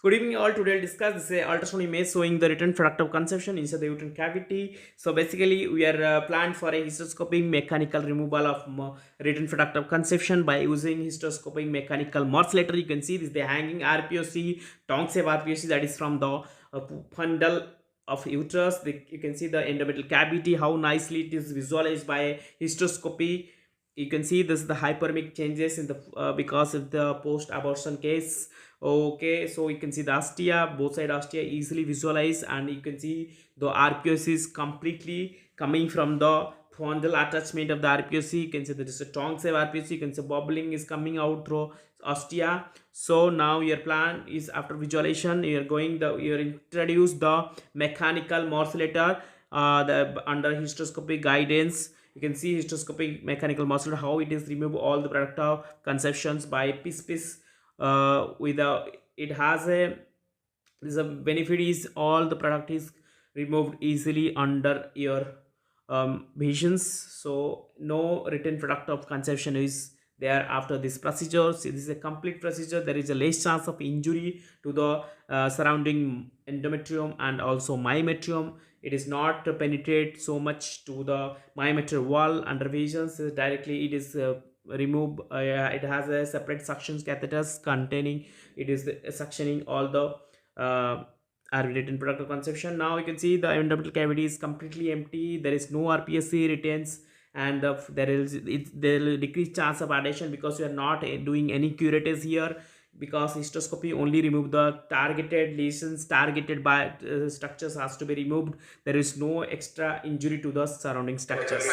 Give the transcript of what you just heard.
Good evening, all. Today, we'll discuss this ultrasound image showing the return product of conception inside the uterine cavity. So, basically, we are planned for a hysteroscopic mechanical removal of return product of conception by using hysteroscopic mechanical morcellator. You can see this the hanging RPOC, tongue shape RPOC, that is from the fundal of uterus. You can see the endometrial cavity, how nicely it is visualized by hysteroscopy. You can see this the hypermic changes in the because of the post abortion case. Okay, so you can see the ostia, both side ostia easily visualized, and you can see the RPOC is completely coming from the frontal attachment of the RPOC. You can see there is a tongue shape RPOC. You can see bubbling is coming out through ostia. So now your plan is, after visualization, you introduce the mechanical morcellator under hysteroscopic guidance. You can see hysteroscopic mechanical morcellator, how it is remove all the product of conceptions by piece with a it has a this a benefit is all the product is removed easily under your visions. So no written product of conception is there after this procedure. So this is a complete procedure. There is a less chance of injury to the surrounding endometrium and also myometrium. It is not penetrate so much to the myometrial wall under visions. Directly it is remove. It has a separate suction catheters containing, it is suctioning all the are related product of conception. Now you can see the endometrial cavity is completely empty. There is no RPSC retains, and there is decreased chance of adhesion because you are not doing any curatives here, because histoscopy only remove the targeted lesions, targeted by structures has to be removed. There is no extra injury to the surrounding structures.